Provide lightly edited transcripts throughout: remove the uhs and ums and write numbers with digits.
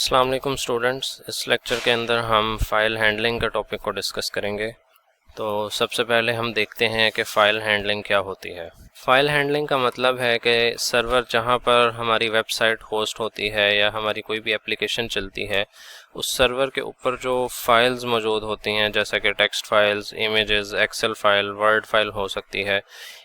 अस्सलाम वालेकुम स्टूडेंट्स। इस लेक्चर के अंदर हम फ़ाइल हैंडलिंग का टॉपिक को डिस्कस करेंगे। तो सबसे पहले हम देखते हैं कि फ़ाइल हैंडलिंग क्या होती है। फ़ाइल हैंडलिंग का मतलब है कि सर्वर जहां पर हमारी वेबसाइट होस्ट होती है या हमारी कोई भी एप्लीकेशन चलती है, उस सर्वर के ऊपर जो फाइल्स मौजूद होती हैं, जैसा कि text files, images, Excel file, word file हो सकती है,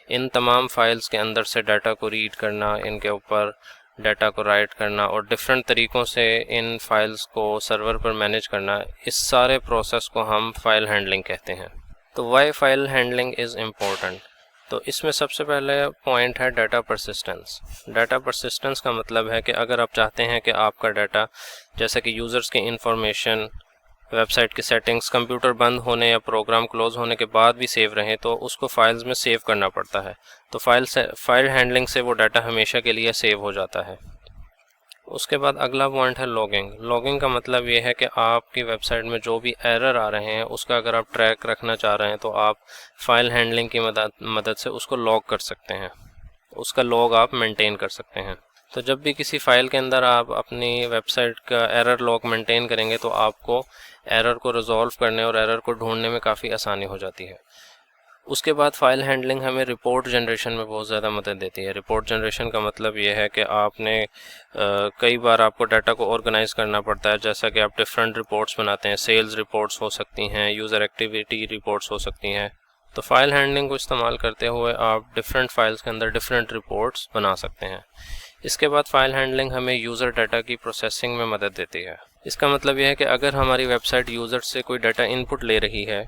इन तमाम फाइल्स के अंदर से डाटा को रीड करना, इनके ऊपर डाटा को राइट करना और डिफरेंट तरीक़ों से इन फाइल्स को सर्वर पर मैनेज करना, इस सारे प्रोसेस को हम फाइल हैंडलिंग कहते हैं। तो why file handling is important. तो इसमें सबसे पहले पॉइंट है डाटा परसिस्टेंस। डाटा परसिस्टेंस का मतलब है कि अगर आप चाहते हैं कि आपका डाटा, जैसे कि यूज़र्स की इंफॉर्मेशन, वेबसाइट की सेटिंग्स, कंप्यूटर बंद होने या प्रोग्राम क्लोज होने के बाद भी सेव रहें, तो उसको फाइल्स में सेव करना पड़ता है। तो फाइल हैंडलिंग से वो डाटा हमेशा के लिए सेव हो जाता है। उसके बाद अगला पॉइंट है लॉगिंग। लॉगिंग का मतलब ये है कि आपकी वेबसाइट में जो भी एरर आ रहे हैं उसका अगर आप ट्रैक रखना चाह रहे हैं तो आप फाइल हैंडलिंग की मदद से उसको लॉग कर सकते हैं, उसका लॉग आप मेंटेन कर सकते हैं। तो जब भी किसी फ़ाइल के अंदर आप अपनी वेबसाइट का एरर लॉग मेंटेन करेंगे तो आपको एरर को रिजॉल्व करने और एरर को ढूंढने में काफ़ी आसानी हो जाती है। उसके बाद फ़ाइल हैंडलिंग हमें रिपोर्ट जनरेशन में बहुत ज़्यादा मदद देती है। रिपोर्ट जनरेशन का मतलब ये है कि आपने कई बार आपको डाटा को ऑर्गेनाइज करना पड़ता है, जैसा कि आप डिफरेंट रिपोर्ट्स बनाते हैं। सेल्स रिपोर्ट्स हो सकती हैं, यूज़र एक्टिविटी रिपोर्ट्स हो सकती हैं। तो फाइल हैंडलिंग को इस्तेमाल करते हुए आप डिफरेंट फाइल्स के अंदर डिफरेंट रिपोर्ट्स बना सकते हैं। इसके बाद फाइल हैंडलिंग हमें यूज़र डाटा की प्रोसेसिंग में मदद देती है। इसका मतलब यह है कि अगर हमारी वेबसाइट यूज़र से कोई डाटा इनपुट ले रही है,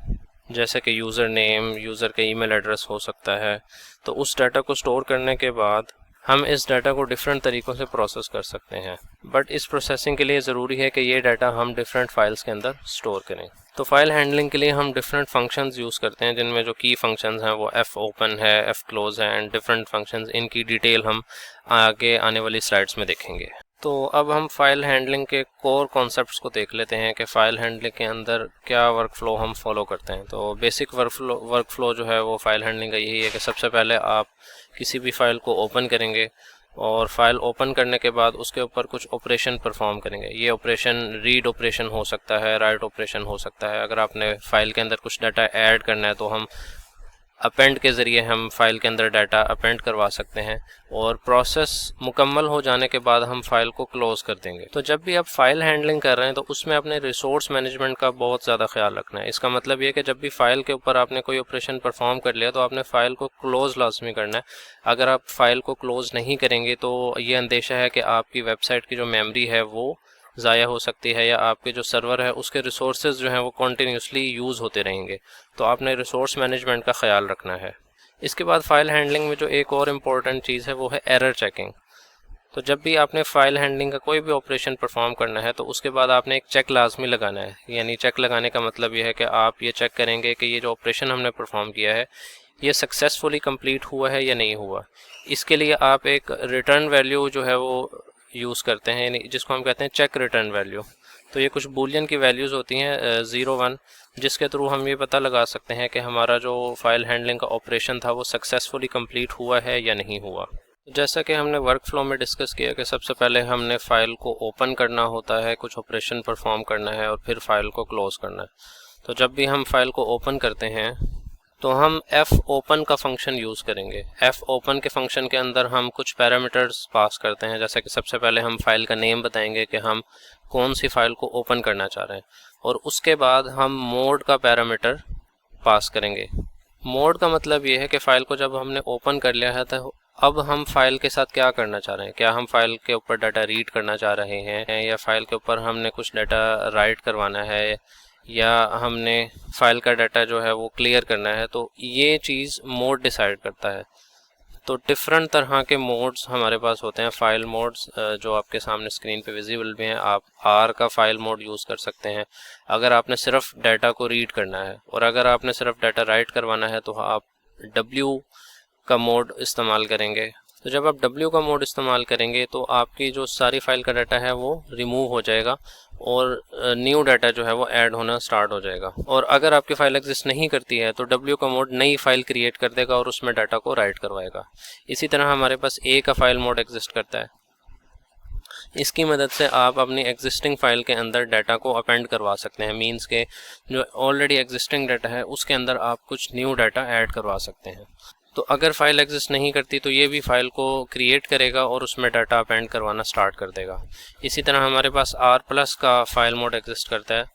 जैसे कि यूज़र नेम, यूज़र का ईमेल एड्रेस हो सकता है, तो उस डाटा को स्टोर करने के बाद हम इस डाटा को डिफरेंट तरीक़ों से प्रोसेस कर सकते हैं। बट इस प्रोसेसिंग के लिए ज़रूरी है कि ये डाटा हम डिफरेंट फाइल्स के अंदर स्टोर करें। तो फाइल हैंडलिंग के लिए हम डिफरेंट फंक्शंस यूज़ करते हैं, जिनमें जो की फंक्शंस हैं वो एफ ओपन है, एफ क्लोज है एंड डिफरेंट फंक्शंस। इनकी डिटेल हम आगे आने वाली स्लाइड्स में देखेंगे। तो अब हम फाइल हैंडलिंग के कोर कॉन्सेप्ट्स को देख लेते हैं कि फ़ाइल हैंडलिंग के अंदर क्या वर्कफ़्लो हम फॉलो करते हैं। तो बेसिक वर्कफ़्लो जो है वो फ़ाइल हैंडलिंग का यही है कि सबसे पहले आप किसी भी फ़ाइल को ओपन करेंगे और फाइल ओपन करने के बाद उसके ऊपर कुछ ऑपरेशन परफॉर्म करेंगे। ये ऑपरेशन रीड ऑपरेशन हो सकता है, राइट ऑपरेशन हो सकता है। अगर आपने फ़ाइल के अंदर कुछ डाटा ऐड करना है तो हम अपेंड के ज़रिए हम फाइल के अंदर डाटा अपेंड करवा सकते हैं और प्रोसेस मुकम्मल हो जाने के बाद हम फाइल को क्लोज़ कर देंगे। तो जब भी आप फाइल हैंडलिंग कर रहे हैं तो उसमें अपने रिसोर्स मैनेजमेंट का बहुत ज़्यादा ख्याल रखना है। इसका मतलब ये कि जब भी फाइल के ऊपर आपने कोई ऑपरेशन परफॉर्म कर लिया तो आपने फ़ाइल को क्लोज़ लाजमी करना है। अगर आप फाइल को क्लोज़ नहीं करेंगे तो ये अंदेशा है कि आपकी वेबसाइट की जो मेमोरी है वो ज़ाया हो सकती है या आपके जो सर्वर है उसके रिसोर्सेज जो हैं वो कॉन्टीन्यूसली यूज़ होते रहेंगे। तो आपने रिसोर्स मैनेजमेंट का ख्याल रखना है। इसके बाद फाइल हैंडलिंग में जो एक और इम्पॉर्टेंट चीज़ है वो है एरर चेकिंग। तो जब भी आपने फाइल हैंडलिंग का कोई भी ऑपरेशन परफॉर्म करना है तो उसके बाद आपने एक चेक लाजमी लगाना है। यानी चेक लगाने का मतलब ये है कि आप ये चेक करेंगे कि ये जो ऑपरेशन हमने परफॉर्म किया है ये सक्सेसफुली कंप्लीट हुआ है या नहीं हुआ। इसके लिए आप एक रिटर्न वैल्यू जो है वो यूज़ करते हैं, यानी जिसको हम कहते हैं चेक रिटर्न वैल्यू। तो ये कुछ बूलियन की वैल्यूज़ होती हैं 0-1, जिसके थ्रू हम ये पता लगा सकते हैं कि हमारा जो फाइल हैंडलिंग का ऑपरेशन था वो सक्सेसफुली कंप्लीट हुआ है या नहीं हुआ। जैसा कि हमने वर्क फ्लो में डिस्कस किया कि सबसे पहले हमने फ़ाइल को ओपन करना होता है, कुछ ऑपरेशन परफॉर्म करना है और फिर फ़ाइल को क्लोज़ करना है। तो जब भी हम फाइल को ओपन करते हैं तो हम एफ ओपन का फंक्शन यूज़ करेंगे। एफ ओपन के फंक्शन के अंदर हम कुछ पैरामीटर्स पास करते हैं, जैसे कि सबसे पहले हम फाइल का नेम बताएंगे कि हम कौन सी फाइल को ओपन करना चाह रहे हैं और उसके बाद हम मोड का पैरामीटर पास करेंगे। मोड का मतलब ये है कि फ़ाइल को जब हमने ओपन कर लिया है तो अब हम फाइल के साथ क्या करना चाह रहे हैं। क्या हम फाइल के ऊपर डाटा रीड करना चाह रहे हैं या फाइल के ऊपर हमने कुछ डाटा राइट करवाना है या हमने फाइल का डाटा जो है वो क्लियर करना है। तो ये चीज़ मोड डिसाइड करता है। तो डिफरेंट तरह के मोड्स हमारे पास होते हैं। फाइल मोड्स जो आपके सामने स्क्रीन पे विजिबल भी हैं। आप आर का फाइल मोड यूज़ कर सकते हैं अगर आपने सिर्फ डाटा को रीड करना है, और अगर आपने सिर्फ डाटा राइट करवाना है तो आप डब्ल्यू का मोड इस्तेमाल करेंगे। तो जब आप डब्ल्यू का मोड इस्तेमाल करेंगे तो आपकी जो सारी फाइल का डाटा है वो रिमूव हो जाएगा और न्यू डाटा जो है वो ऐड होना स्टार्ट हो जाएगा। और अगर आपकी फ़ाइल एग्जिस्ट नहीं करती है तो डब्ल्यू का मोड नई फाइल क्रिएट कर देगा और उसमें डाटा को राइट करवाएगा। इसी तरह हमारे पास ए का फाइल मोड एग्जिस्ट करता है। इसकी मदद से आप अपनी एग्जिस्टिंग फ़ाइल के अंदर डाटा को अपेंड करवा सकते हैं। मींस के जो ऑलरेडी एग्जिस्टिंग डाटा है उसके अंदर आप कुछ न्यू डाटा ऐड करवा सकते हैं। तो अगर फाइल एग्जिस्ट नहीं करती तो ये भी फाइल को क्रिएट करेगा और उसमें डाटा अपेंड करवाना स्टार्ट कर देगा। इसी तरह हमारे पास R+ का फाइल मोड एग्जिस्ट करता है।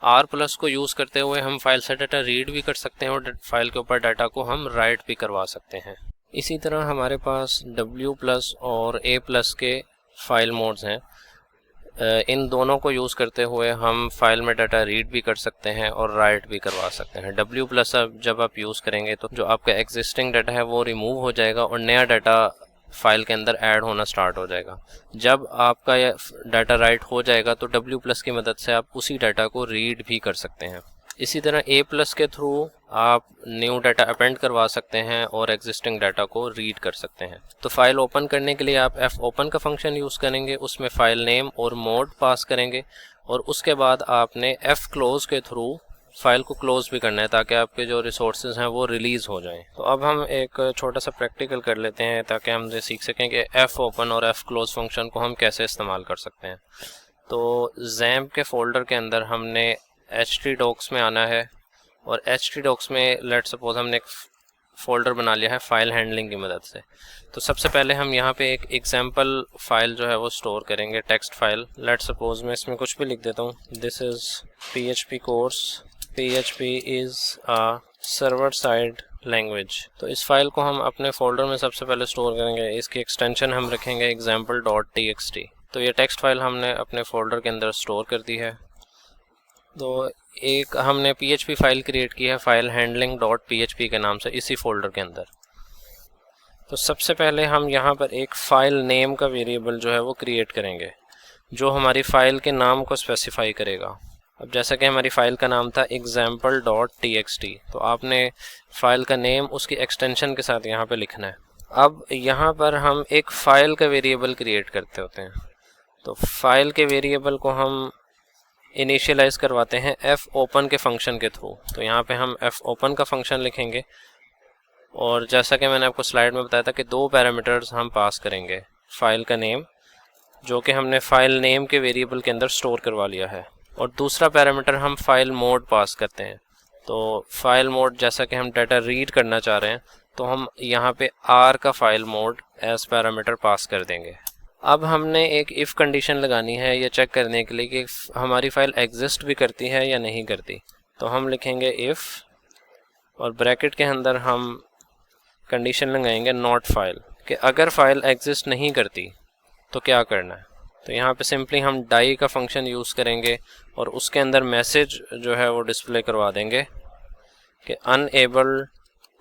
R+ को यूज़ करते हुए हम फाइल से डाटा रीड भी कर सकते हैं और फाइल के ऊपर डाटा को हम राइट भी करवा सकते हैं। इसी तरह हमारे पास W+ और A+ के फाइल मोड्स हैं। इन दोनों को यूज़ करते हुए हम फाइल में डाटा रीड भी कर सकते हैं और राइट भी करवा सकते हैं। W+ जब आप यूज़ करेंगे तो जो आपका एग्जिस्टिंग डाटा है वो रिमूव हो जाएगा और नया डाटा फाइल के अंदर ऐड होना स्टार्ट हो जाएगा। जब आपका ये डाटा राइट हो जाएगा तो W+ की मदद से आप उसी डाटा को रीड भी कर सकते हैं। इसी तरह A+ के थ्रू आप न्यू डाटा अपेंड करवा सकते हैं और एग्जिस्टिंग डाटा को रीड कर सकते हैं। तो फाइल ओपन करने के लिए आप fopen का फंक्शन यूज़ करेंगे, उसमें फाइल नेम और मोड पास करेंगे और उसके बाद आपने fclose के थ्रू फाइल को क्लोज भी करना है ताकि आपके जो रिसोर्सेज हैं वो रिलीज़ हो जाएं। तो अब हम एक छोटा सा प्रैक्टिकल कर लेते हैं ताकि हम ये सीख सकें कि fopen और fclose फंक्शन को हम कैसे इस्तेमाल कर सकते हैं। तो XAMPP के फ़ोल्डर के अंदर हमने htdocs में आना है और htdocs में लेट सपोज हमने एक फ़ोल्डर बना लिया है फाइल हैंडलिंग की मदद से। तो सबसे पहले हम यहाँ पे एक एग्जाम्पल फाइल जो है वो स्टोर करेंगे, टेक्स्ट फाइल। लेट सपोज मैं इसमें कुछ भी लिख देता हूँ, this is PHP course, PHP is a server side language. तो इस फाइल को हम अपने फ़ोल्डर में सबसे पहले स्टोर करेंगे। इसकी एक्सटेंशन हम रखेंगे example.txt। तो ये टेक्स्ट फाइल हमने अपने फ़ोल्डर के अंदर स्टोर कर दी है। तो एक हमने PHP फाइल क्रिएट की है फाइल handling.php के नाम से इसी फोल्डर के अंदर। तो सबसे पहले हम यहाँ पर एक फ़ाइल नेम का वेरिएबल जो है वो क्रिएट करेंगे जो हमारी फ़ाइल के नाम को स्पेसिफाई करेगा। अब जैसा कि हमारी फ़ाइल का नाम था example.txt, तो आपने फ़ाइल का नेम उसकी एक्सटेंशन के साथ यहाँ पे लिखना है। अब यहाँ पर हम एक फ़ाइल का वेरिएबल क्रिएट करते होते हैं। तो फाइल के वेरिएबल को हम इनिशियलाइज़ करवाते हैं fopen के फंक्शन के थ्रू। तो यहाँ पे हम fopen का फंक्शन लिखेंगे और जैसा कि मैंने आपको स्लाइड में बताया था कि दो पैरामीटर्स हम पास करेंगे, फ़ाइल का नेम जो कि हमने फ़ाइल नेम के वेरिएबल के अंदर स्टोर करवा लिया है और दूसरा पैरामीटर हम फाइल मोड पास करते हैं। तो फाइल मोड जैसा कि हम डाटा रीड करना चाह रहे हैं तो हम यहाँ पे R का file mode as parameter pass कर देंगे। अब हमने एक इफ़ कंडीशन लगानी है ये चेक करने के लिए कि हमारी फ़ाइल एग्जिस्ट भी करती है या नहीं करती। तो हम लिखेंगे इफ़ और ब्रैकेट के अंदर हम कंडीशन लगाएंगे नॉट फाइल, कि अगर फ़ाइल एग्जिस्ट नहीं करती तो क्या करना है। तो यहाँ पे सिंपली हम डाई का फंक्शन यूज़ करेंगे और उसके अंदर मैसेज जो है वो डिस्प्ले करवा देंगे कि अनएबल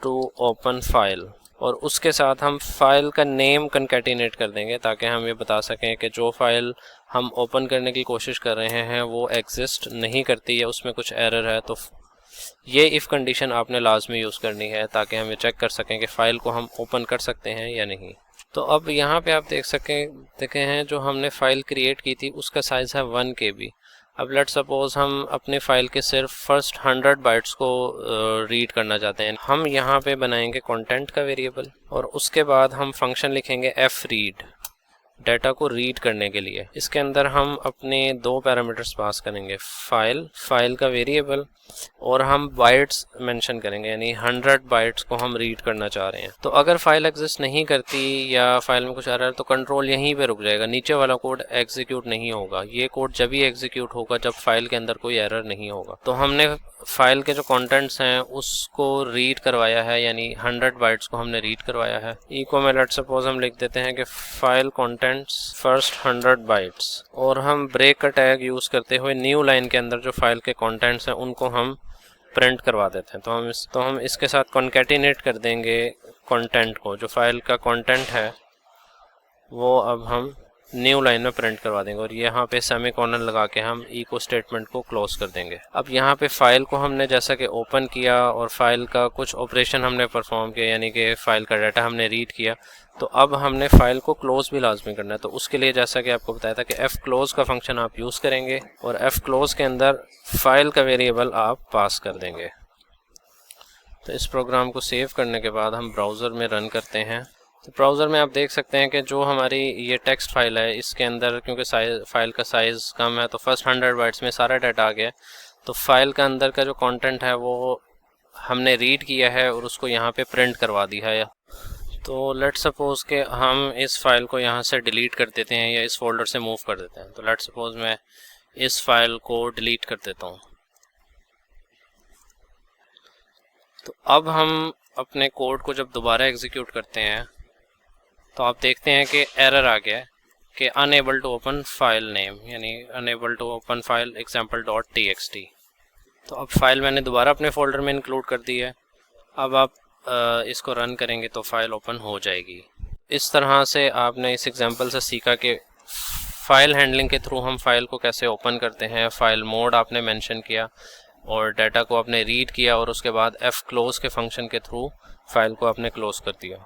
टू ओपन फाइल, और उसके साथ हम फाइल का नेम कंकैटिनेट कर देंगे ताकि हम ये बता सकें कि जो फाइल हम ओपन करने की कोशिश कर रहे हैं वो एग्जिस्ट नहीं करती या उसमें कुछ एरर है। तो ये इफ़ कंडीशन आपने लाजमी यूज़ करनी है ताकि हम ये चेक कर सकें कि फ़ाइल को हम ओपन कर सकते हैं या नहीं। तो अब यहाँ पे आप देखे हैं जो हमने फ़ाइल क्रिएट की थी उसका साइज़ है 1 KB। अब लेट सपोज़ हम अपने फ़ाइल के सिर्फ फर्स्ट 100 बाइट्स को रीड करना चाहते हैं। हम यहाँ पे बनाएंगे कंटेंट का वेरिएबल और उसके बाद हम फंक्शन लिखेंगे fread डाटा को रीड करने के लिए। इसके अंदर हम अपने दो पैरामीटर्स पास करेंगे, फाइल का वेरिएबल और हम बाइट्स मेंशन करेंगे, यानी 100 बाइट्स को हम रीड करना चाह रहे हैं। तो अगर फाइल एग्जिस्ट नहीं करती या फाइल में कुछ एरर तो कंट्रोल यहीं पे रुक जाएगा, नीचे वाला कोड एग्जीक्यूट नहीं होगा। ये कोड जब ही एग्जीक्यूट होगा जब फाइल के अंदर कोई एरर नहीं होगा। तो हमने फाइल के जो कंटेंट्स हैं उसको रीड करवाया है, यानी 100 बाइट्स को हमने रीड करवाया है। इको में लेट सपोज हम लिख देते हैं कि फाइल कंटेंट्स फर्स्ट 100 बाइट्स, और हम ब्रेक का टैग यूज़ करते हुए न्यू लाइन के अंदर जो फाइल के कंटेंट्स हैं उनको हम प्रिंट करवा देते हैं। तो हम इसके साथ कॉन्कैटिनेट कर देंगे कंटेंट को, जो फाइल का कंटेंट है वो अब हम न्यू लाइन में प्रिंट करवा देंगे और यहाँ पे सेमीकोलन लगा के हम इको स्टेटमेंट को क्लोज कर देंगे। अब यहाँ पे फाइल को हमने जैसा कि ओपन किया और फाइल का कुछ ऑपरेशन हमने परफॉर्म किया, यानी कि फ़ाइल का डाटा हमने रीड किया, तो अब हमने फ़ाइल को क्लोज़ भी लाजमी करना है। तो उसके लिए जैसा कि आपको बताया था कि fclose का फंक्शन आप यूज़ करेंगे और fclose के अंदर फ़ाइल का वेरिएबल आप पास कर देंगे। तो इस प्रोग्राम को सेव करने के बाद हम ब्राउज़र में रन करते हैं। तो ब्राउज़र में आप देख सकते हैं कि जो हमारी ये टेक्स्ट फाइल है इसके अंदर क्योंकि फाइल का साइज़ कम है तो फर्स्ट 100 बाइट्स में सारा डाटा आ गया। तो फाइल का अंदर का जो कंटेंट है वो हमने रीड किया है और उसको यहाँ पे प्रिंट करवा दिया है। तो लेट्स सपोज कि हम इस फाइल को यहाँ से डिलीट कर देते हैं या इस फोल्डर से मूव कर देते हैं। तो लेट्स सपोज मैं इस फाइल को डिलीट कर देता हूँ। तो अब हम अपने कोड को जब दोबारा एग्जीक्यूट करते हैं तो आप देखते हैं कि एरर आ गया है कि unable to open file name, यानी unable to open file example.txt। तो अब फाइल मैंने दोबारा अपने फोल्डर में इंक्लूड कर दी है। अब आप इसको रन करेंगे तो फाइल ओपन हो जाएगी। इस तरह से आपने इस एग्जांपल से सीखा कि फाइल हैंडलिंग के थ्रू हम फाइल को कैसे ओपन करते हैं। फाइल मोड आपने मेंशन किया और डाटा को आपने रीड किया और उसके बाद fclose के फंक्शन के थ्रू फाइल को आपने क्लोज कर दिया।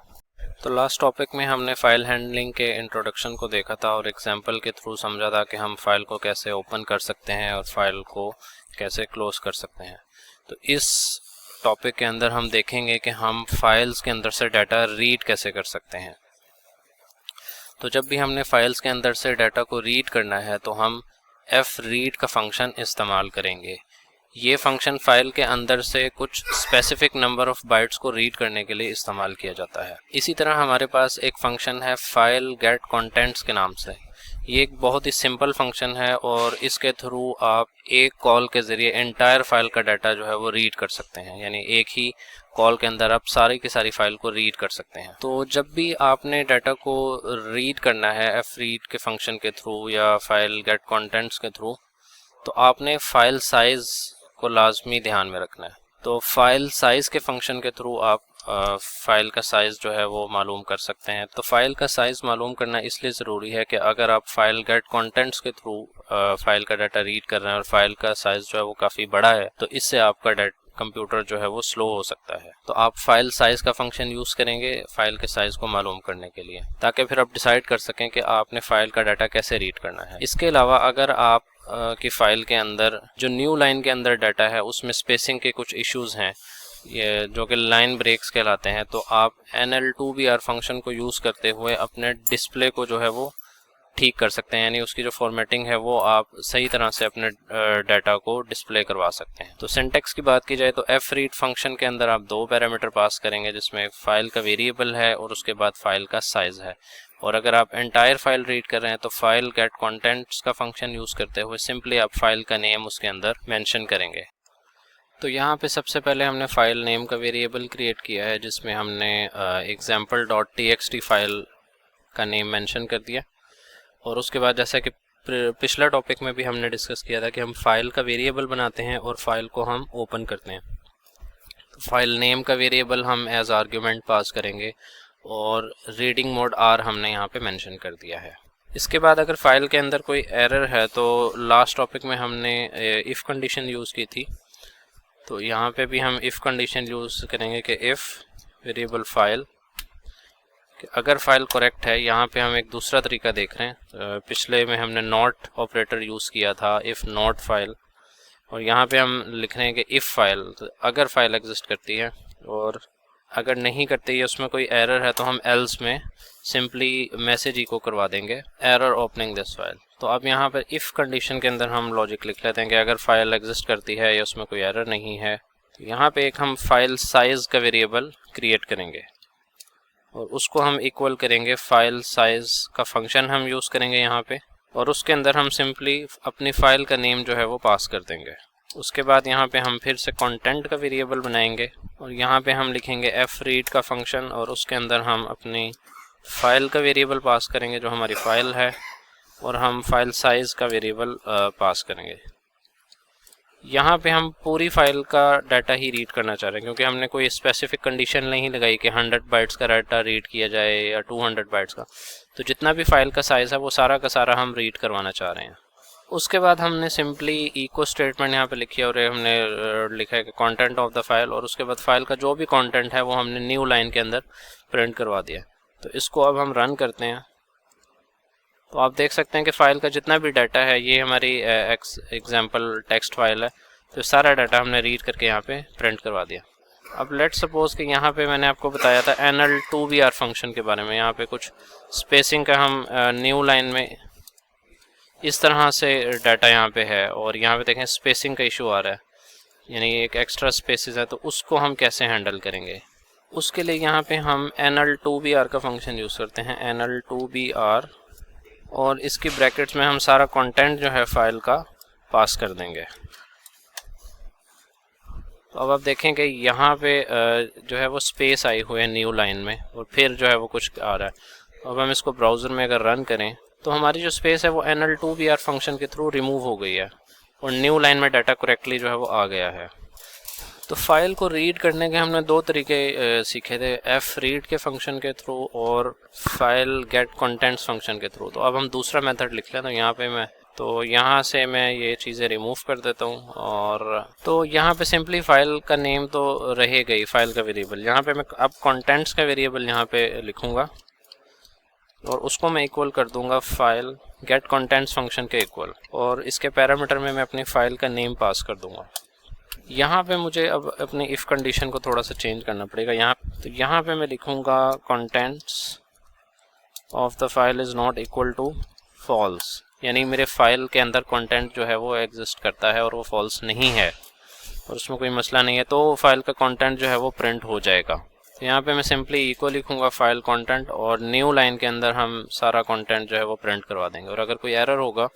तो लास्ट टॉपिक में हमने फाइल हैंडलिंग के इंट्रोडक्शन को देखा था और एग्जांपल के थ्रू समझा था कि हम फाइल को कैसे ओपन कर सकते हैं और फाइल को कैसे क्लोज कर सकते हैं। तो इस टॉपिक के अंदर हम देखेंगे कि हम फाइल्स के अंदर से डाटा रीड कैसे कर सकते हैं। तो जब भी हमने फाइल्स के अंदर से डाटा को रीड करना है तो हम fread का फंक्शन इस्तेमाल करेंगे। ये फंक्शन फाइल के अंदर से कुछ स्पेसिफिक नंबर ऑफ बाइट्स को रीड करने के लिए इस्तेमाल किया जाता है। इसी तरह हमारे पास एक फंक्शन है फाइल गेट कंटेंट्स के नाम से। ये एक बहुत ही सिंपल फंक्शन है और इसके थ्रू आप एक कॉल के ज़रिए एंटायर फाइल का डाटा जो है वो रीड कर सकते हैं, यानी एक ही कॉल के अंदर आप सारी की सारी फाइल को रीड कर सकते हैं। तो जब भी आपने डाटा को रीड करना है fread के फंक्शन के थ्रू या फाइल गेट कंटेंट्स के थ्रू, तो आपने फाइल साइज़ को लाजमी ध्यान में रखना है। तो फाइल साइज़ के फंक्शन के थ्रू आप फाइल का साइज़ जो है वो मालूम कर सकते हैं। तो फाइल का साइज़ मालूम करना इसलिए ज़रूरी है कि अगर आप फाइल गेट कंटेंट्स के थ्रू फाइल का डाटा रीड कर रहे हैं और फाइल का साइज़ जो है वो काफ़ी बड़ा है तो इससे आपका कंप्यूटर जो है वो स्लो हो सकता है। तो आप फाइल साइज़ का फंक्शन यूज़ करेंगे फाइल के साइज़ को मालूम करने के लिए, ताकि फिर आप डिसाइड कर सकें कि आपने फाइल का डाटा कैसे रीड करना है। इसके अलावा अगर आप की फ़ाइल के अंदर जो न्यू लाइन के अंदर डाटा है उसमें स्पेसिंग के कुछ इश्यूज़ हैं, ये जो कि लाइन ब्रेक्स कहलाते हैं, तो आप NL2BR फंक्शन को यूज़ करते हुए अपने डिस्प्ले को जो है वो ठीक कर सकते हैं, यानी उसकी जो फॉर्मेटिंग है वो आप सही तरह से अपने डाटा को डिस्प्ले करवा सकते हैं। तो सिंटैक्स की बात की जाए तो fread फंक्शन के अंदर आप दो पैरामीटर पास करेंगे जिसमें फ़ाइल का वेरिएबल है और उसके बाद फाइल का साइज़ है। और अगर आप एंटायर फाइल रीड कर रहे हैं तो फाइल गेट कंटेंट्स का फंक्शन यूज़ करते हुए सिंपली आप फाइल का नेम उसके अंदर मेंशन करेंगे। तो यहाँ पे सबसे पहले हमने फाइल नेम का वेरिएबल क्रिएट किया है जिसमें हमने example.txt फाइल का नेम मेंशन कर दिया। और उसके बाद जैसा कि पिछला टॉपिक में भी हमने डिस्कस किया था कि हम फाइल का वेरिएबल बनाते हैं और फाइल को हम ओपन करते हैं। तो फाइल नेम का वेरिएबल हम एज आर्ग्यूमेंट पास करेंगे और रीडिंग मोड R हमने यहाँ पे मेंशन कर दिया है। इसके बाद अगर फाइल के अंदर कोई एरर है तो लास्ट टॉपिक में हमने इफ़ कंडीशन यूज़ की थी, तो यहाँ पे भी हम इफ़ कंडीशन यूज़ करेंगे कि इफ़ वेरिएबल फाइल, अगर फाइल करेक्ट है। यहाँ पे हम एक दूसरा तरीका देख रहे हैं, पिछले में हमने नॉट ऑपरेटर यूज़ किया था इफ़ नॉट फाइल, और यहाँ पे हम लिख रहे हैं कि इफ़ फाइल, तो अगर फाइल एग्जिस्ट करती है, और अगर नहीं करती है उसमें कोई एरर है तो हम एल्स में सिंपली मैसेज इको करवा देंगे एरर ओपनिंग दिस फाइल। तो अब यहाँ पर इफ़ कंडीशन के अंदर हम लॉजिक लिख लेते हैं कि अगर फाइल एग्जिस्ट करती है या उसमें कोई एरर नहीं है, तो यहाँ पे एक हम फाइल साइज़ का वेरिएबल क्रिएट करेंगे और उसको हम इक्वल करेंगे फाइल साइज़ का फंक्शन हम यूज़ करेंगे यहाँ पे, और उसके अंदर हम सिंपली अपनी फ़ाइल का नेम जो है वो पास कर देंगे। उसके बाद यहाँ पे हम फिर से कंटेंट का वेरिएबल बनाएंगे और यहाँ पे हम लिखेंगे fread का फंक्शन और उसके अंदर हम अपनी फ़ाइल का वेरिएबल पास करेंगे जो हमारी फ़ाइल है, और हम फाइल साइज़ का वेरिएबल पास करेंगे। यहाँ पे हम पूरी फाइल का डाटा ही रीड करना चाह रहे हैं क्योंकि हमने कोई स्पेसिफिक कंडीशन नहीं लगाई कि 100 बाइट्स का डाटा रीड किया जाए या 200 बाइट्स का। तो जितना भी फाइल का साइज़ है वो सारा का सारा हम रीड करवाना चाह रहे हैं। उसके बाद हमने सिंपली इको स्टेटमेंट यहाँ पे लिखी है और हमने लिखा है कि कंटेंट ऑफ द फाइल, और उसके बाद फाइल का जो भी कंटेंट है वो हमने न्यू लाइन के अंदर प्रिंट करवा दिया। तो इसको अब हम रन करते हैं तो आप देख सकते हैं कि फ़ाइल का जितना भी डाटा है, ये हमारी एग्जाम्पल टेक्स्ट फाइल है, तो सारा डाटा हमने रीड करके यहाँ पे प्रिंट करवा दिया। अब लेट सपोज कि यहाँ पे मैंने आपको बताया था NL2BR फंक्शन के बारे में। यहाँ पे कुछ स्पेसिंग का हम न्यू लाइन में इस तरह से डाटा यहाँ पे है, और यहाँ पे देखें स्पेसिंग का इशू आ रहा है, यानी एक एक्स्ट्रा स्पेसिस है, तो उसको हम कैसे हैंडल करेंगे। उसके लिए यहाँ पे हम NL2BR का फंक्शन यूज़ करते हैं, NL2BR, और इसकी ब्रैकेट्स में हम सारा कंटेंट जो है फाइल का पास कर देंगे। तो अब आप देखें कि यहाँ पे जो है वो स्पेस आई हुई है न्यू लाइन में, और फिर जो है वो कुछ आ रहा है। तो अब हम इसको ब्राउज़र में अगर रन करें तो हमारी जो स्पेस है वो NL2BR फंक्शन के थ्रू रिमूव हो गई है, और न्यू लाइन में डाटा करेक्टली जो है वो आ गया है। तो फाइल को रीड करने के हमने दो तरीके सीखे थे, एफ रीड के फंक्शन के थ्रू और फाइल गेट कंटेंट्स फंक्शन के थ्रू। तो अब हम दूसरा मेथड लिख लें। तो यहाँ से मैं ये चीज़ें रिमूव कर देता हूँ, और तो यहाँ पे सिंपली फाइल का नेम तो रहेगा ही, फाइल का वेरिएबल। यहाँ पे मैं अब कंटेंट्स का वेरिएबल यहाँ पे लिखूँगा, और उसको मैं इक्वल कर दूंगा फाइल गेट कंटेंट्स फंक्शन के इक्वल, और इसके पैरामीटर में मैं अपनी फाइल का नेम पास कर दूंगा। यहाँ पे मुझे अब अपनी इफ़ कंडीशन को थोड़ा सा चेंज करना पड़ेगा। तो यहाँ पे मैं लिखूँगा contents of the file is not equal to false, यानी मेरे फाइल के अंदर कंटेंट जो है वो एग्जिस्ट करता है और वो फॉल्स नहीं है, और उसमें कोई मसला नहीं है, तो फाइल का कंटेंट जो है वो प्रिंट हो जाएगा। तो यहाँ पे मैं सिंपली इक्वल लिखूँगा फाइल कंटेंट, और न्यू लाइन के अंदर हम सारा कंटेंट जो है वो प्रिंट करवा देंगे। और अगर कोई एरर होगा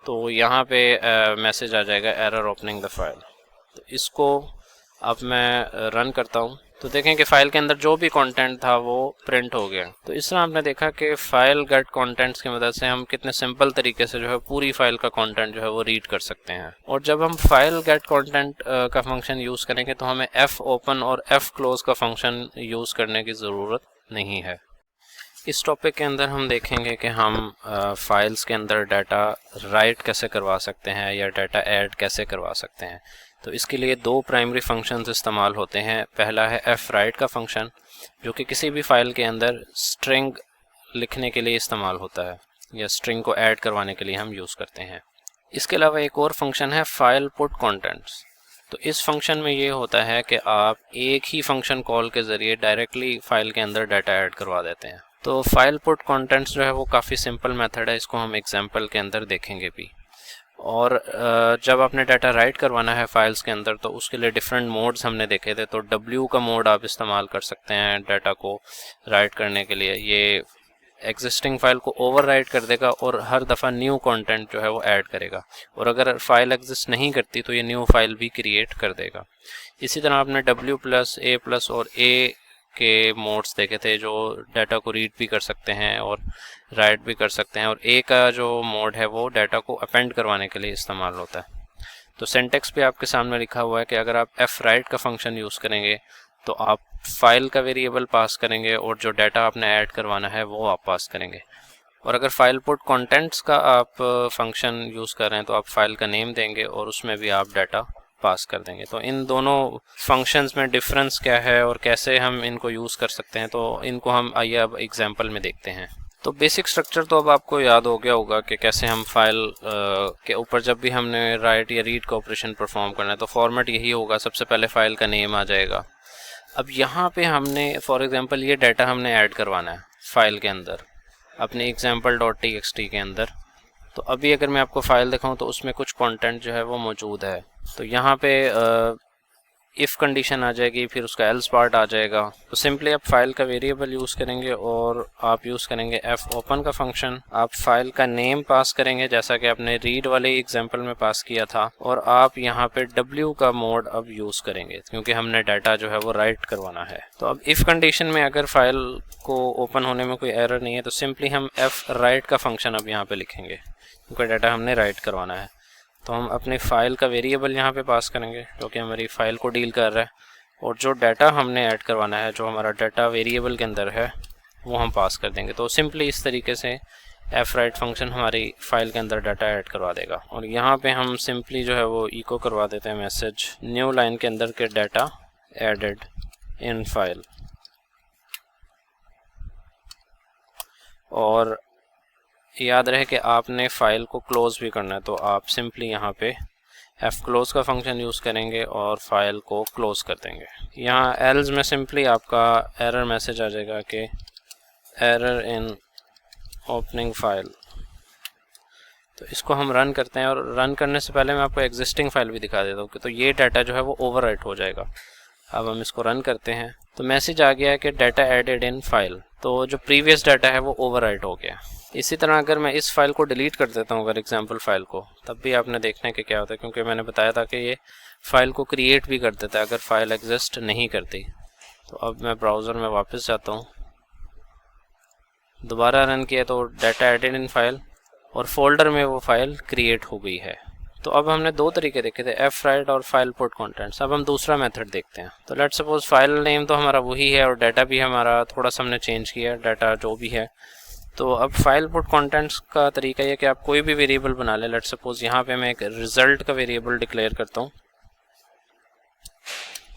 तो यहाँ पे मैसेज आ जाएगा एरर ओपनिंग द फाइल। तो इसको अब मैं रन करता हूँ, तो देखें कि फ़ाइल के अंदर जो भी कंटेंट था वो प्रिंट हो गया। तो इस तरह आपने देखा कि फाइल गेट कंटेंट्स की मदद से हम कितने सिंपल तरीके से जो है पूरी फाइल का कंटेंट जो है वो रीड कर सकते हैं। और जब हम फाइल गेट कंटेंट का फंक्शन यूज़ करेंगे तो हमें एफ ओपन और एफ क्लोज का फंक्शन यूज़ करने की ज़रूरत नहीं है। इस टॉपिक के अंदर हम देखेंगे कि हम फाइल्स के अंदर डाटा राइट कैसे करवा सकते हैं या डाटा ऐड कैसे करवा सकते हैं। तो इसके लिए दो प्राइमरी फंक्शंस इस्तेमाल होते हैं। पहला है एफ राइट का फंक्शन, जो कि किसी भी फाइल के अंदर स्ट्रिंग लिखने के लिए इस्तेमाल होता है, या स्ट्रिंग को ऐड करवाने के लिए हम यूज़ करते हैं। इसके अलावा एक और फंक्शन है फाइल पुट कंटेंट्स। तो इस फंक्शन में ये होता है कि आप एक ही फंक्शन कॉल के ज़रिए डायरेक्टली फाइल के अंदर डाटा ऐड करवा देते हैं। तो फाइल पुट कंटेंट्स जो है वो काफ़ी सिंपल मेथड है, इसको हम एग्जांपल के अंदर देखेंगे भी। और जब आपने डाटा राइट करवाना है फाइल्स के अंदर तो उसके लिए डिफरेंट मोड्स हमने देखे थे। तो W का मोड आप इस्तेमाल कर सकते हैं डाटा को राइट करने के लिए। ये एग्जिस्टिंग फाइल को ओवर राइट कर देगा और हर दफ़ा न्यू कंटेंट जो है वो ऐड करेगा, और अगर फाइल एग्जिस्ट नहीं करती तो ये न्यू फाइल भी क्रिएट कर देगा। इसी तरह आपने W+A+ और A के मोड्स देखे थे, जो डाटा को रीड भी कर सकते हैं और राइट भी कर सकते हैं। और A का जो मोड है वो डाटा को अपेंड करवाने के लिए इस्तेमाल होता है। तो सिंटेक्स भी आपके सामने लिखा हुआ है कि अगर आप एफ राइट का फंक्शन यूज़ करेंगे तो आप फाइल का वेरिएबल पास करेंगे और जो डाटा आपने ऐड करवाना है वो आप पास करेंगे। और अगर फाइल पुट कंटेंट्स का आप फंक्शन यूज़ कर रहे हैं तो आप फाइल का नेम देंगे और उसमें भी आप डाटा पास कर देंगे। तो इन दोनों फंक्शंस में डिफरेंस क्या है और कैसे हम इनको यूज़ कर सकते हैं, तो इनको हम आइए अब एग्जांपल में देखते हैं। तो बेसिक स्ट्रक्चर तो अब आपको याद हो गया होगा कि कैसे हम फाइल के ऊपर जब भी हमने राइट या रीड का ऑपरेशन परफॉर्म करना है तो फॉर्मेट यही होगा, सबसे पहले फाइल का नेम आ जाएगा। अब यहाँ पे हमने फॉर एग्जांपल ये डाटा हमने ऐड करवाना है फाइल के अंदर अपने example.txt के अंदर। तो अभी अगर मैं आपको फ़ाइल दिखाऊं तो उसमें कुछ कंटेंट जो है वो मौजूद है। तो यहाँ पे इफ़ कंडीशन आ जाएगी, फिर उसका एल्स पार्ट आ जाएगा। तो सिंपली आप फाइल का वेरिएबल यूज़ करेंगे और आप यूज़ करेंगे एफ ओपन का फंक्शन। आप फाइल का नेम पास करेंगे जैसा कि आपने रीड वाले एग्जांपल में पास किया था, और आप यहाँ पे W का मोड अब यूज़ करेंगे क्योंकि हमने डाटा जो है वो राइट करवाना है। तो अब इफ़ कंडीशन में अगर फाइल को ओपन होने में कोई एरर नहीं है तो सिंपली हम एफ राइट का फंक्शन अब यहाँ पे लिखेंगे क्योंकि डाटा हमने राइट करवाना है। तो हम अपनी फ़ाइल का वेरिएबल यहाँ पे पास करेंगे जो कि हमारी फ़ाइल को डील कर रहा है, और जो डाटा हमने ऐड करवाना है जो हमारा डाटा वेरिएबल के अंदर है वो हम पास कर देंगे। तो सिंपली इस तरीके से एफ राइट फंक्शन हमारी फ़ाइल के अंदर डाटा ऐड करवा देगा। और यहाँ पे हम सिंपली जो है वो इको करवा देते हैं मैसेज न्यू लाइन के अंदर के डाटा एडेड इन फाइल। और याद रहे कि आपने फ़ाइल को क्लोज़ भी करना है, तो आप सिंपली यहाँ पे एफ क्लोज का फंक्शन यूज़ करेंगे और फाइल को क्लोज कर देंगे। यहाँ एल्स में सिंपली आपका एरर मैसेज आ जाएगा कि एरर इन ओपनिंग फाइल। तो इसको हम रन करते हैं, और रन करने से पहले मैं आपको एग्जिस्टिंग फाइल भी दिखा देता हूँ कि तो ये डाटा जो है वो ओवरराइट हो जाएगा। अब हम इसको रन करते हैं तो मैसेज आ गया है कि डाटा एडेड इन फाइल, तो जो प्रीवियस डाटा है वो ओवरराइट हो गया। इसी तरह अगर मैं इस फाइल को डिलीट कर देता हूँ, अगर एग्जाम्पल फाइल को, तब भी आपने देखना है कि क्या होता है, क्योंकि मैंने बताया था कि ये फाइल को क्रिएट भी कर देता है अगर फाइल एग्जिस्ट नहीं करती। तो अब मैं ब्राउज़र में वापस जाता हूँ, दोबारा रन किया तो डाटा एडेड इन फाइल और फोल्डर में वो फाइल क्रिएट हो गई है। तो अब हमने दो तरीके देखे थे, एफ राइट और फाइल पुट कंटेंट्स। अब हम दूसरा मेथड देखते हैं। तो लेट्स सपोज फाइल नेम तो हमारा वही है और डाटा भी हमारा थोड़ा सा हमने चेंज किया, डाटा जो भी है। तो अब फाइल पुट कंटेंट्स का तरीका ये कि आप कोई भी वेरिएबल बना लें। लेट्स सपोज यहाँ पे मैं एक रिजल्ट का वेरिएबल डिक्लेयर करता हूँ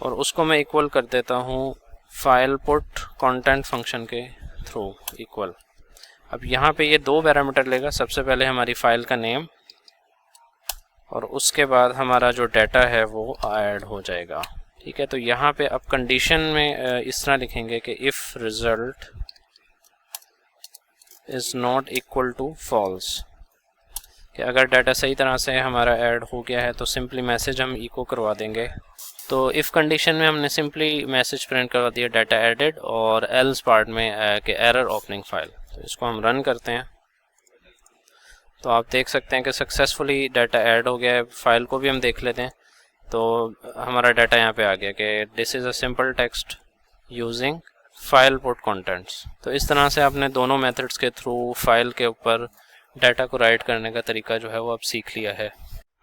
और उसको मैं इक्वल कर देता हूँ फाइल पुट कंटेंट फंक्शन के थ्रू इक्वल। अब यहाँ पे ये दो पैरामीटर लेगा, सबसे पहले हमारी फाइल का नेम और उसके बाद हमारा जो डाटा है वो ऐड हो जाएगा। ठीक है, तो यहाँ पे अब कंडीशन में इस तरह लिखेंगे कि if result is not equal to false, कि अगर डाटा सही तरह से हमारा ऐड हो गया है तो सिंपली मैसेज हम इको करवा देंगे। तो इफ़ कंडीशन में हमने सिंपली मैसेज प्रिंट करवा दिया डाटा एडेड, और एल्स पार्ट में कि एरर ओपनिंग फाइल। तो इसको हम रन करते हैं तो आप देख सकते हैं कि सक्सेसफुली डाटा ऐड हो गया है। फाइल को भी हम देख लेते हैं तो हमारा डाटा यहाँ पे आ गया कि this is a simple text using file put contents. तो इस तरह से आपने दोनों मेथड्स के थ्रू फाइल के ऊपर डाटा को राइट करने का तरीका जो है वो आप सीख लिया है।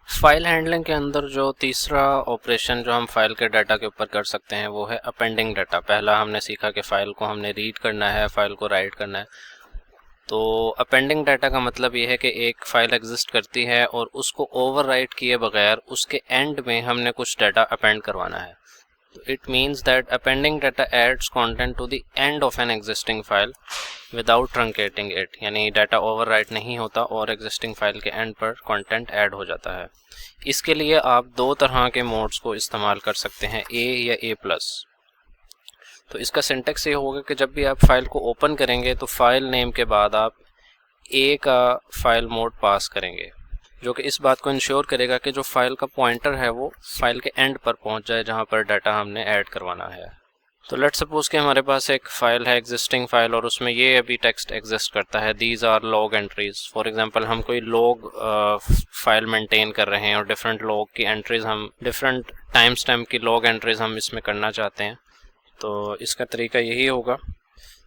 फाइल हैंडलिंग के अंदर जो तीसरा ऑपरेशन जो हम फाइल के डाटा के ऊपर कर सकते हैं वो है अपेंडिंग डाटा। पहला हमने सीखा कि फ़ाइल को हमने रीड करना है, फाइल को राइट करना है। तो अपेंडिंग डाटा का मतलब ये है कि एक फ़ाइल एग्जिस्ट करती है और उसको ओवरराइट किए बगैर उसके एंड में हमने कुछ डाटा अपेंड करवाना है। तो it means that appending data adds content to the end of an existing file without truncating it, यानी डाटा ओवरराइट नहीं होता और एग्जिस्टिंग फाइल के एंड पर कंटेंट ऐड हो जाता है। इसके लिए आप दो तरह के मोड्स को इस्तेमाल कर सकते हैं, ए या ए प्लस। तो इसका सिंटेक्स ये होगा कि जब भी आप फाइल को ओपन करेंगे तो फाइल नेम के बाद आप ए का फाइल मोड पास करेंगे, जो कि इस बात को इंश्योर करेगा कि जो फाइल का पॉइंटर है वो फाइल के एंड पर पहुंच जाए जहां पर डाटा हमने ऐड करवाना है। तो लेट्स सपोज कि हमारे पास एक फ़ाइल है, एग्जिस्टिंग फाइल, और उसमें ये अभी टेक्स्ट एग्जिस्ट करता है, these are log entries. For example हम कोई लॉग फाइल मेंटेन कर रहे हैं और डिफरेंट लॉग की एंट्रीज, हम डिफरेंट टाइम स्टैम्प की लॉग एंट्रीज हम इसमें करना चाहते हैं। तो इसका तरीका यही होगा।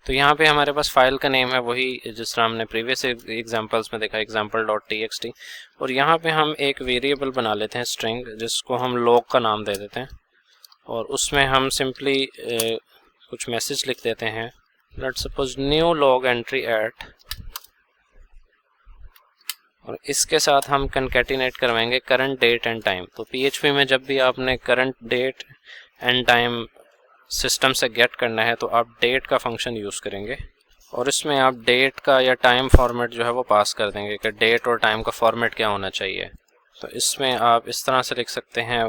तो यहाँ पे हमारे पास फाइल का नेम है वही जिस तरह हमने प्रीवियस एग्जांपल्स में देखा, example.txt, और यहाँ पे हम एक वेरिएबल बना लेते हैं स्ट्रिंग, जिसको हम लॉग का नाम दे देते हैं और उसमें हम सिंपली कुछ मैसेज लिख देते हैं। Let's suppose new log entry at, और इसके साथ हम कंकैटिनेट करवाएंगे करंट डेट एंड टाइम। तो PHP में जब भी आपने current date and time system से गेट करना है तो आप डेट का फंक्शन यूज़ करेंगे और इसमें आप डेट का या टाइम फॉर्मेट जो है वो पास कर देंगे कि डेट और टाइम का फॉर्मेट क्या होना चाहिए। तो इसमें आप इस तरह से लिख सकते हैं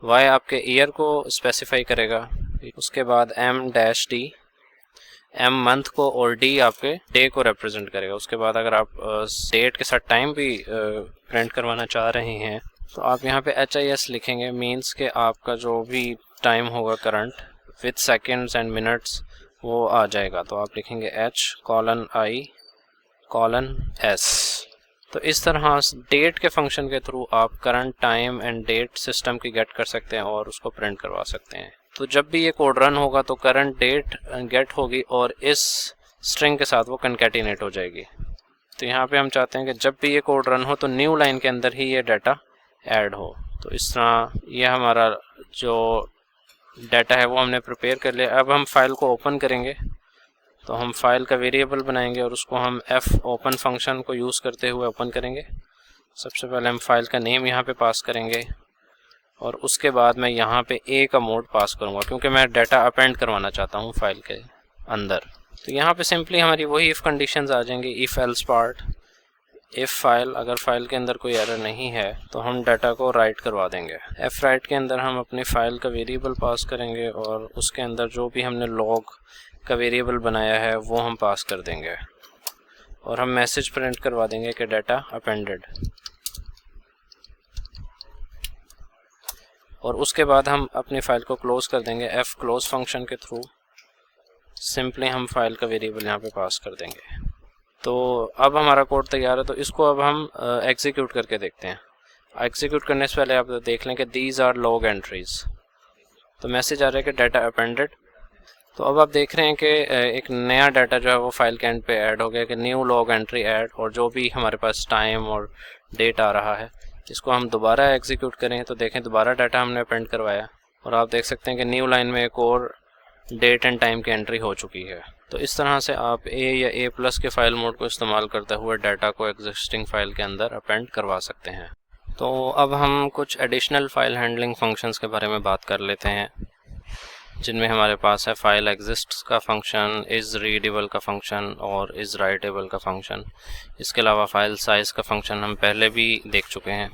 वाई आपके ईयर को स्पेसिफाई करेगा, उसके बाद M-D, M मंथ को, और D आपके डे को रिप्रेजेंट करेगा। उसके बाद अगर आप डेट के साथ टाइम भी प्रिंट करवाना चाह रहे हैं तो आप यहाँ पे HIS लिखेंगे, मीन्स के आपका जो भी टाइम होगा current with seconds and minutes वो आ जाएगा। तो आप लिखेंगे H:I:S। तो इस तरह डेट के फंक्शन के थ्रू आप current time and date system की गेट कर सकते हैं और उसको प्रिंट करवा सकते हैं। तो जब भी ये कोड रन होगा तो करंट डेट गेट होगी और इस स्ट्रिंग के साथ वो कंकैटिनेट हो जाएगी। तो यहाँ पे हम चाहते हैं कि जब भी ये कोड रन हो तो न्यू लाइन के अंदर ही ये डाटा ऐड हो। तो इस तरह ये हमारा जो डाटा है वो हमने प्रिपेयर कर लिया। अब हम फाइल को ओपन करेंगे तो हम फाइल का वेरिएबल बनाएंगे और उसको हम fopen फंक्शन को यूज़ करते हुए ओपन करेंगे। सबसे पहले हम फाइल का नेम यहाँ पे पास करेंगे और उसके बाद मैं यहाँ पे ए का मोड पास करूँगा क्योंकि मैं डाटा अपेंड करवाना चाहता हूँ फाइल के अंदर। तो यहाँ पे सिंपली हमारी वही इफ़ कंडीशंस आ जाएंगी, if else part, if file, अगर फाइल के अंदर कोई एरर नहीं है तो हम डाटा को राइट करवा देंगे। एफ राइट के अंदर हम अपनी फ़ाइल का वेरिएबल पास करेंगे और उसके अंदर जो भी हमने लॉग का वेरिएबल बनाया है वो हम पास कर देंगे और हम मैसेज प्रिंट करवा देंगे कि डाटा अपेंडेड। और उसके बाद हम अपनी फ़ाइल को क्लोज़ कर देंगे एफ क्लोज फंक्शन के थ्रू। सिंपली हम फाइल का वेरिएबल यहाँ पे पास कर देंगे। तो अब हमारा कोड तैयार है, तो इसको अब हम एग्जीक्यूट करके देखते हैं। एग्जीक्यूट करने से पहले आप देख लें कि दीज आर लॉग एंट्रीज। तो मैसेज आ रहा है कि डाटा अपेंडेड। तो अब आप देख रहे हैं कि एक नया डाटा जो है वो फाइल के एंड पे ऐड हो गया कि न्यू लॉग एंट्री ऐड, और जो भी हमारे पास टाइम और डेट आ रहा है इसको हम दोबारा एग्जीक्यूट करें तो देखें दोबारा डाटा हमने अपेंड करवाया और आप देख सकते हैं कि न्यू लाइन में एक और डेट एंड टाइम की एंट्री हो चुकी है। तो इस तरह से आप ए या ए प्लस के फाइल मोड को इस्तेमाल करते हुए डाटा को एग्जिस्टिंग फाइल के अंदर अपेंड करवा सकते हैं। तो अब हम कुछ एडिशनल फाइल हैंडलिंग फंक्शंस के बारे में बात कर लेते हैं, जिनमें हमारे पास है फाइल एग्जिस्ट्स का फंक्शन, इज़ रीडेबल का फंक्शन और इज़ राइटेबल का फंक्शन। इसके अलावा फाइल साइज़ का फंक्शन हम पहले भी देख चुके हैं।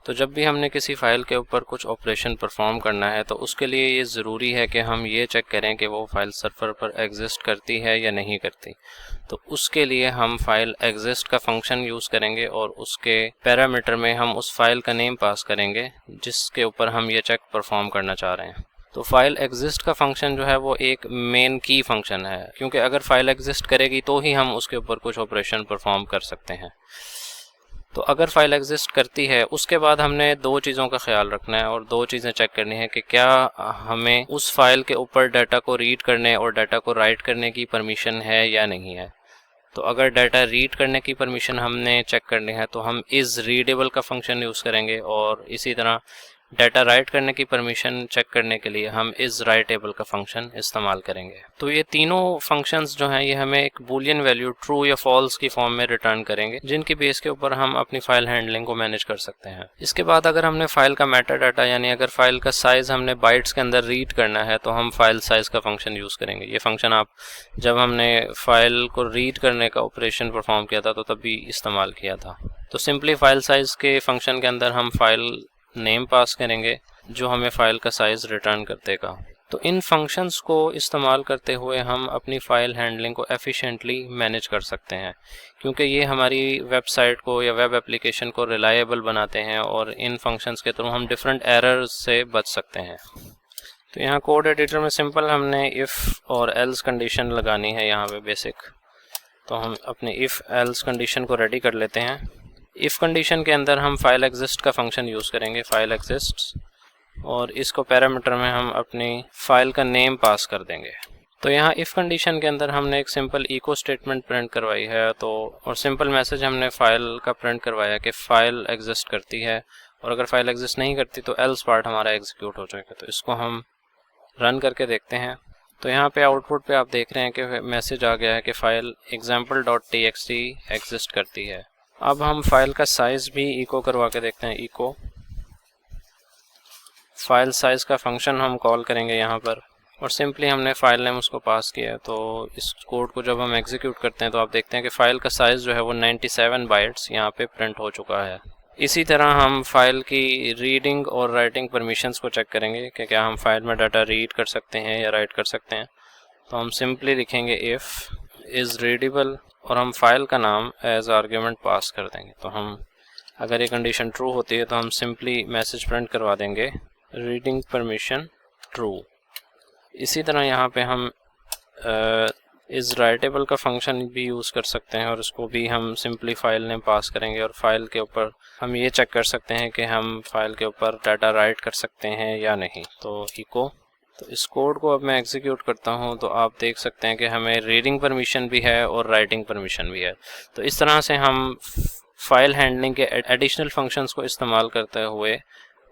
तो जब भी हमने किसी फ़ाइल के ऊपर कुछ ऑपरेशन परफॉर्म करना है तो उसके लिए ये ज़रूरी है कि हम ये चेक करें कि वो फ़ाइल सर्वर पर एग्जिस्ट करती है या नहीं करती। तो उसके लिए हम फाइल एग्जिस्ट का फंक्शन यूज़ करेंगे और उसके पैरामीटर में हम उस फाइल का नेम पास करेंगे जिसके ऊपर हम ये चेक परफॉर्म करना चाह रहे हैं। तो फाइल एग्जिस्ट का फंक्शन जो है वो एक मेन की फंक्शन है, क्योंकि अगर फाइल एग्जिस्ट करेगी तो ही हम उसके ऊपर कुछ ऑपरेशन परफॉर्म कर सकते हैं। तो अगर फाइल एग्जिस्ट करती है उसके बाद हमने दो चीज़ों का ख्याल रखना है और दो चीज़ें चेक करनी है कि क्या हमें उस फाइल के ऊपर डाटा को रीड करने और डाटा को राइट करने की परमिशन है या नहीं है। तो अगर डाटा रीड करने की परमिशन हमने चेक करनी है तो हम इज़ रीडेबल का फंक्शन यूज़ करेंगे, और इसी तरह डाटा राइट करने की परमिशन चेक करने के लिए हम इज़ राइटेबल का फंक्शन इस्तेमाल करेंगे। तो ये तीनों फंक्शंस जो हैं ये हमें एक बूलियन वैल्यू ट्रू या फॉल्स की फॉर्म में रिटर्न करेंगे, जिनकी बेस के ऊपर हम अपनी फाइल हैंडलिंग को मैनेज कर सकते हैं। इसके बाद अगर हमने फाइल का मेटा डाटा यानी अगर फाइल का साइज़ हमने बाइट्स के अंदर रीड करना है तो हम फाइल साइज़ का फंक्शन यूज़ करेंगे। ये फंक्शन आप जब हमने फाइल को रीड करने का ऑपरेशन परफॉर्म किया था तो तभी इस्तेमाल किया था। तो सिंपली फाइल साइज़ के फंक्शन के अंदर हम फाइल नेम पास करेंगे जो हमें फ़ाइल का साइज़ रिटर्न कर देगा। तो इन फंक्शंस को इस्तेमाल करते हुए हम अपनी फ़ाइल हैंडलिंग को एफिशिएंटली मैनेज कर सकते हैं, क्योंकि ये हमारी वेबसाइट को या वेब एप्लीकेशन को रिलायबल बनाते हैं और इन फंक्शंस के थ्रू हम डिफरेंट एरर्स से बच सकते हैं। तो यहाँ कोड एडिटर में सिंपल हमने इफ़ और एल्स कंडीशन लगानी है यहाँ पे बेसिक। तो हम अपनी इफ़ एल्स कंडीशन को रेडी कर लेते हैं। इफ़ कंडीशन के अंदर हम फाइल एग्जिस्ट का फंक्शन यूज़ करेंगे, फाइल एग्जिस्ट, और इसको पैरामीटर में हम अपनी फ़ाइल का नेम पास कर देंगे। तो यहाँ इफ़ कंडीशन के अंदर हमने एक सिंपल इको स्टेटमेंट प्रिंट करवाई है, तो और सिंपल मैसेज हमने फ़ाइल का प्रिंट करवाया कि फ़ाइल एग्जिस्ट करती है, और अगर फ़ाइल एग्जिस्ट नहीं करती तो एल्स पार्ट हमारा एग्जीक्यूट हो जाएगा। तो इसको हम रन करके देखते हैं। तो यहाँ पे आउटपुट पे आप देख रहे हैं कि मैसेज आ गया है कि फ़ाइल example.txt एग्जिस्ट करती है। अब हम फाइल का साइज़ भी इको करवा के देखते हैं। इको फाइल साइज़ का फंक्शन हम कॉल करेंगे यहाँ पर, और सिंपली हमने फ़ाइल नेम उसको पास किया है। तो इस कोड को जब हम एग्जीक्यूट करते हैं तो आप देखते हैं कि फ़ाइल का साइज़ जो है वो 97 बाइट्स यहाँ पे प्रिंट हो चुका है। इसी तरह हम फाइल की रीडिंग और राइटिंग परमिशंस को चेक करेंगे कि क्या हम फाइल में डाटा रीड कर सकते हैं या राइट कर सकते हैं। तो हम सिंपली लिखेंगे इफ़ इज़ रीडेबल और हम फाइल का नाम एज आर्ग्यूमेंट पास कर देंगे। तो हम अगर ये कंडीशन ट्रू होती है तो हम सिंपली मैसेज प्रिंट करवा देंगे रीडिंग परमिशन ट्रू। इसी तरह यहाँ पे हम इज़ राइटेबल का फंक्शन भी यूज़ कर सकते हैं और इसको भी हम सिंपली फाइल नेम पास करेंगे, और फाइल के ऊपर हम ये चेक कर सकते हैं कि हम फाइल के ऊपर डाटा राइट कर सकते हैं या नहीं। तो इको, तो इस कोड को अब मैं एग्जीक्यूट करता हूं तो आप देख सकते हैं कि हमें रीडिंग परमिशन भी है और राइटिंग परमिशन भी है। तो इस तरह से हम फाइल हैंडलिंग के एडिशनल फंक्शंस को इस्तेमाल करते हुए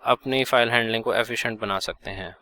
अपनी फ़ाइल हैंडलिंग को एफिशिएंट बना सकते हैं।